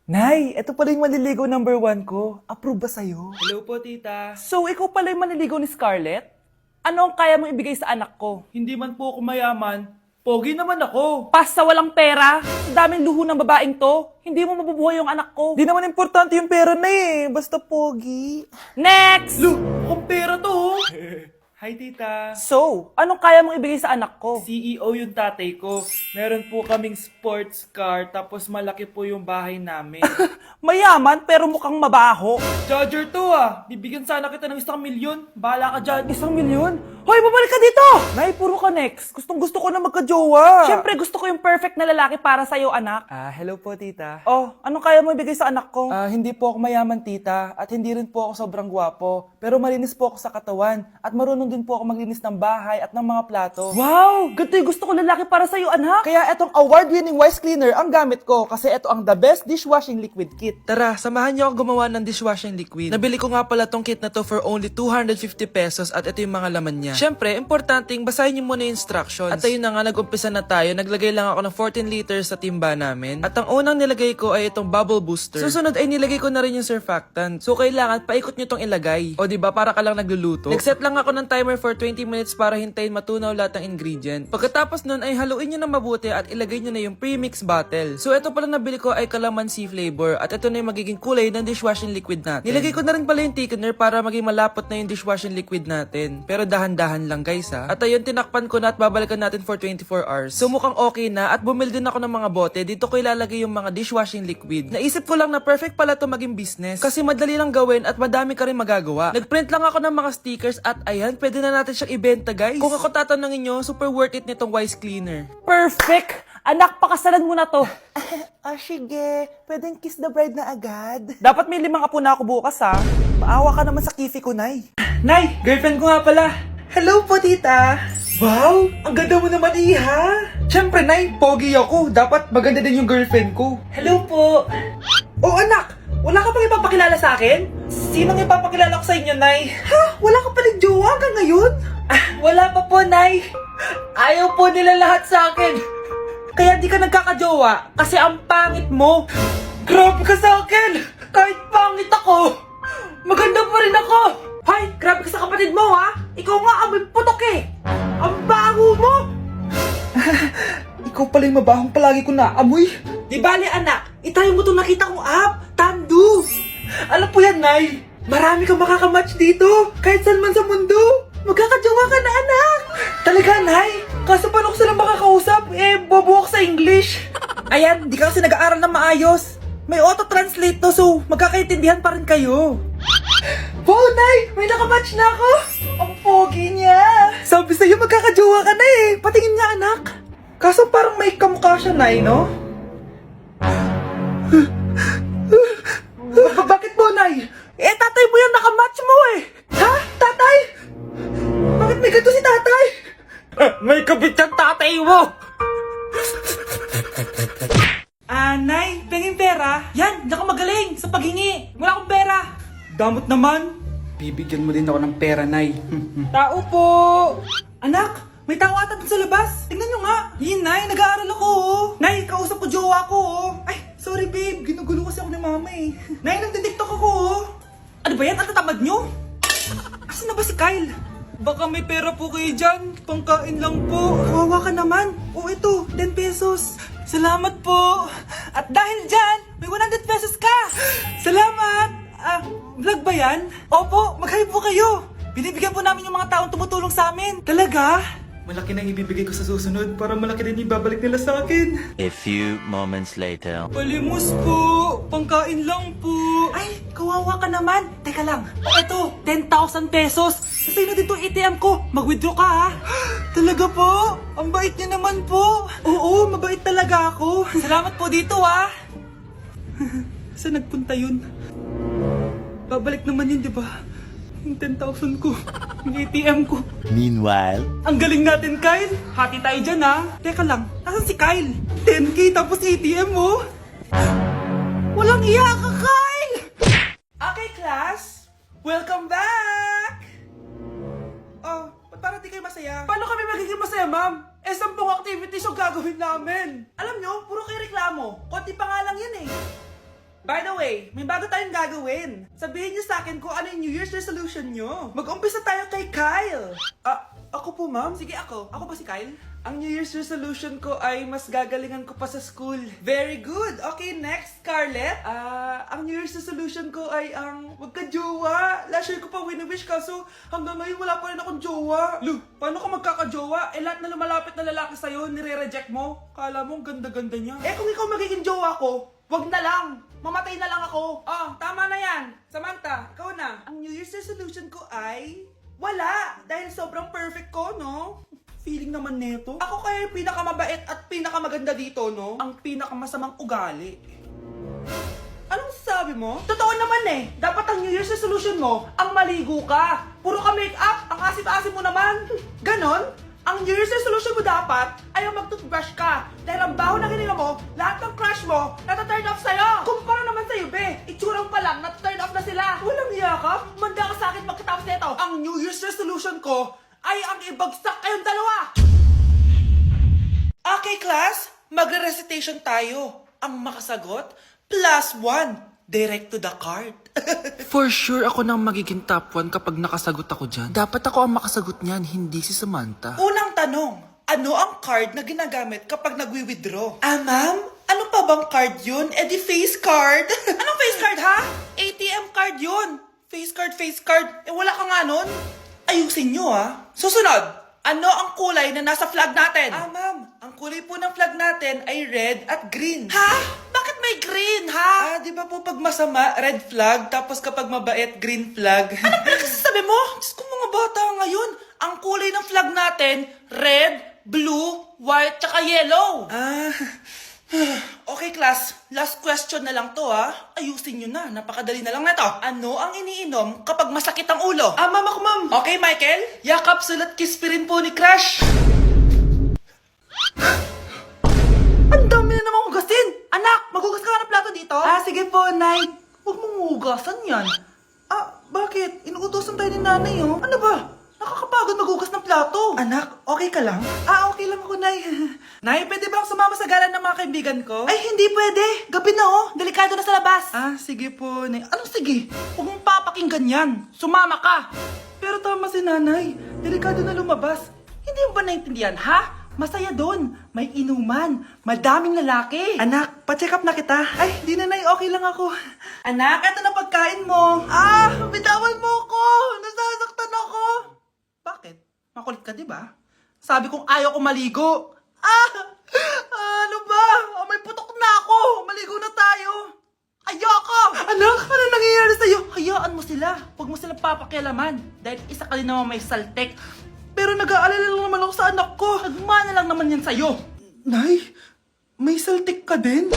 Nay, ito pala yung manliligaw number 1 ko. Approve ba sa'yo? Hello po, tita. So, ikaw pala yung manliligaw ni Scarlett? Ano ang kaya mong ibigay sa anak ko? Hindi man po ako mayaman, pogi naman ako. Pas sa walang pera? Sa daming luho ng babaeng to? Hindi mo mabubuhay yung anak ko. Di naman importante yung pera na eh. Basta pogi. Next! Lu, mukhang pera to. Oh. Hi, tita. So, anong kaya mong ibigay sa anak ko? CEO yung tatay ko. Meron po kaming sports car, tapos malaki po yung bahay namin. Mayaman pero mukhang mabaho. Charger to ah. Bibigyan sana kita ng 1,000,000. Bahala ka dyan. 1,000,000? Hoy, babalik ka dito! Nay, puro ka next. Gustong gusto ko na magka-jowa. Siyempre, gusto ko yung perfect na lalaki para sa'yo, anak. Hello po, tita. Oh, anong kaya mo ibigay sa anak ko? Hindi po ako mayaman, tita. At hindi rin po ako sobrang gwapo. Pero malinis po ako sa katawan. At marunong din po ako maglinis ng bahay at ng mga plato. Wow! Ganito yung gusto ko lalaki para sa'yo, anak. Kaya etong award-winning Wise Cleaner ang gamit ko kasi ito ang the best dishwashing liquid kit. Tara, samahan niyo ako gumawa ng dishwashing liquid. Nabili ko nga pala tong kit na to for only 250 pesos at ito yung mga laman niya. Siyempre, importanteng basahin niyo muna yung instructions. At ayun na nga, nag-umpisa na tayo. Naglagay lang ako ng 14 liters sa timba namin. At ang unang nilagay ko ay itong bubble booster. Susunod ay nilagay ko na rin yung surfactant. So kailangan paikot niyo tong ilagay. O diba, para ka lang nagluluto. Nag-set lang ako ng timer for 20 minutes para hintayin matunaw lahat ng ingredient. Pagkatapos nun ay haluin nyo na mabuti at ilagay nyo na yung premix bottle. So ito pala nabili ko ay calamansi flavor at ito na yung magiging kulay ng dishwashing liquid natin. Nilagay ko na rin pala yung thickener para maging malapot na yung dishwashing liquid natin. Pero dahan-dahan lang guys ha. At ayun, tinakpan ko na at babalikan natin for 24 hours. So mukhang okay na at bumili din ako ng mga bote. Dito ko ilalagay yung mga dishwashing liquid. Naisip ko lang na perfect pala to maging business kasi madali lang gawin at madami ka rin magagawa. Nagprint lang ako ng mga stickers at ayan, pwede na natin siyang ibenta guys. Kung ako tatanungin nyo, super worth it nitong Wise Cleaner. Perfect! Anak, pakasalan mo na to. Sige. Pwedeng kiss the bride na agad. Dapat may 5 apo na ako bukas ha. Maawa ka naman sa kifi ko, Nay. Nay, girlfriend ko nga pala. Hello po, tita. Wow, ang ganda mo naman, iha. Siyempre, Nay, pogi ako. Dapat maganda din yung girlfriend ko. Hello po. Oh, anak, wala ka pang ipapakilala sa akin? Sinong ipapakilala ko sa inyo, Nay? Ha? Wala ka paling jowa hanggang ngayon? Wala pa po, Nay. Ayaw po nila lahat sa akin. Kaya di ka nagkakajowa kasi ang pangit mo. Grabe ka sa akin. Kahit pangit ako, maganda pa rin ako. Hay, grabe ka sa kapatid mo ha. Ikaw nga amoy putok eh. Ang baho mo. Ikaw pala yung mabahong palagi ko naamoy. Di bali anak, itayo mo itong nakita kong app, Tandu. Alam po yan, Nay. Marami kang makakamatch dito. Kahit saan man sa mundo. Magkakajowa ka na, anak. Talaga, Nay? Kaso paano ko sila makakausap? Bobo ako sa English. Ayan, di ka kasi nag-aaral na maayos. May auto-translate to, so magkakaintindihan pa rin kayo. Wow, Nay! May nakamatch na ako! Ang pogi niya! Sabi sa'yo, magkakajowa ka na eh! Patingin nga, anak! Kaso parang may kamukha siya, Nay, no? Bakit mo, Nay? Tatay mo yan, nakamatch mo eh! Ha? Tatay? Bakit may ganito si tatay? May kabit yung tatay mo! Nay, pengin pera? Yan, di ako magaling sa paghingi. Wala akong pera. Damot naman. Bibigyan mo din ako ng pera, Nay. Tao po! Anak, may tao ata dun sa labas. Tingnan nyo nga. Yun, Nay, nag-aaral ako. Nay, kausap ko jowa ko. Ay, sorry babe. Ginugulo kasi ako ni mama eh. Nay, nagtitiktok ako. Ano ba yan? Ang tatamad nyo? Asan na ba si Kyle? Baka may pera po kayo dyan. Pangkain lang po. Kawawa ka naman. O ito, 10 pesos. Salamat po. At dahil dyan, may 100 pesos ka. Salamat. Vlog ba yan? Opo, mag-hi po kayo. Binibigyan po namin yung mga taong tumutulong sa amin. Talaga? Malaki nang ibibigay ko sa susunod para malaki din ibabalik nila sa akin. A few moments later. Palimos po. Pangkain lang po. Ay, kawawa ka naman. Teka lang. Ito, 10,000 pesos. Sasay na dito ATM ko. Mag-withdraw ka ha. Talaga po? Ang bait niya naman po. Oo, mabait talaga ako. Salamat po dito ha. Saan nagpunta yun? Babalik naman yun, di ba? Yung 10,000 ko. Yung ATM ko. Meanwhile, Ang galing natin, Kyle. Hati tayo dyan, ha? Teka lang, nasan si Kyle? 10K tapos ATM mo? Walang iya ka, Kyle! Okay, class. Welcome back! Oh, ba't parang di kayo masaya? Paano kami magiging masaya, ma'am? 10 activities yung gagawin namin. Alam nyo, puro kayo reklamo. Konti pa nga lang yan eh. By the way, may bago tayong gagawin. Sabihin niyo sa akin kung ano yung New Year's resolution niyo. Mag-umpisa tayo kay Kyle. Ako po, ma'am? Sige, ako. Ako ba si Kyle? Ang New Year's resolution ko ay mas gagalingan ko pa sa school. Very good. Okay, next, Scarlett. Ang New Year's resolution ko ay ang wag ka jowa. Last year ko pa wini-wish kaso hanggang ngayon wala pa rin akong jowa. Lu, paano ka magkakajowa? Lahat na lumalapit na lalaki sa'yo, nire-reject mo. Kala mo ang ganda-ganda niya. Kung ikaw magiging jowa ko, wag na lang. Mamatay na lang ako. Tama na yan. Samantha, ikaw na. Ang New Year's resolution ko ay wala. Dahil sobrang perfect ko, no? Feeling naman neto. Ako kaya yung pinakamabait at pinakamaganda dito, no? Ang pinakamasamang ugali. Anong sabi mo? Totoo naman eh. Dapat ang New Year's resolution mo, ang maligo ka. Puro ka make-up, ang asim-asim mo naman. Ganon? Ang New Year's resolution mo dapat ay ang mag-toothbrush ka. Dahil ang baho na hininga mo, lahat ng crush mo, nata-turn off sa'yo. Kumpara naman sa'yo, be. Itsurang pa lang, nata-turn off na sila. Walang yakap. Manda ka sa akin pagkatapos nito. Ang New Year's resolution ko ay ang ibagsak kayong dalawa. Okay, class. Magre-recitation tayo. Ang makasagot, +1. Direct to the card. For sure ako nang magiging top 1 kapag nakasagot ako dyan. Dapat ako ang makasagot niyan, hindi si Samantha. Unang tanong, ano ang card na ginagamit kapag nagwi-withdraw? Ma'am? Ano pa bang card yun? Di face card. Anong face card, ha? ATM card yun. Face card. Wala ka nga nun. Ayusin nyo, ha? Susunod, ano ang kulay na nasa flag natin? Ma'am, ang kulay po ng flag natin ay red at green. Ha? Bakit may green, ha? Di ba po pag masama, red flag, tapos kapag mabait, green flag? Ano pinagsasabi mo? Diyos ko, mga bata ngayon. Ang kulay ng flag natin, red, blue, white, tsaka yellow. Okay, class. Last question na lang to, ha? Ayusin nyo na. Napakadali na lang na to. Ano ang iniinom kapag masakit ang ulo? Ma'am ako, ma'am. Okay, Michael? Yakap, sulat, kiss, pirin po ni Crush. Ang dami na namang hugasin! Anak, maghugas ka nga ng plato dito? Sige po, Nay. Huwag mong hugasan yan. Bakit? Inuutosan tayo ni Nanay, oh. Ano ba? Nakakapagod maghugas ng plato. Anak, okay ka lang? Okay lang ako, Nay. Nay, pwede ba akong sumama sa gala ng mga kaibigan ko? Ay, hindi pwede. Gabi na, oh. Delikado na sa labas. Sige po, Nay. Anong sige? Huwag mong papakinggan yan. Sumama ka. Pero tama si Nanay. Delikado na lumabas. Hindi mo ba naintindihan, ha? Masaya doon. May inuman. Madaming lalaki. Anak, pa-check up na kita. Ay, di na, Nay. Okay lang ako. Anak, eto na pagkain mo. Bitawan mo ko. Nasasaktan ako. Bakit? Makulit ka, di ba? Sabi kong ayaw ko maligo. Ano ba? May putok na ako. Maligo na tayo. Ayoko! Anak, ano nangyayari sa'yo? Hayaan mo sila. Huwag mo silang papakialaman. Dahil isa ka din naman may saltek. Pero nag-aalala lang naman ako sa anak ko. Nagmana lang naman yan sa'yo. Nay, may saltik ka din?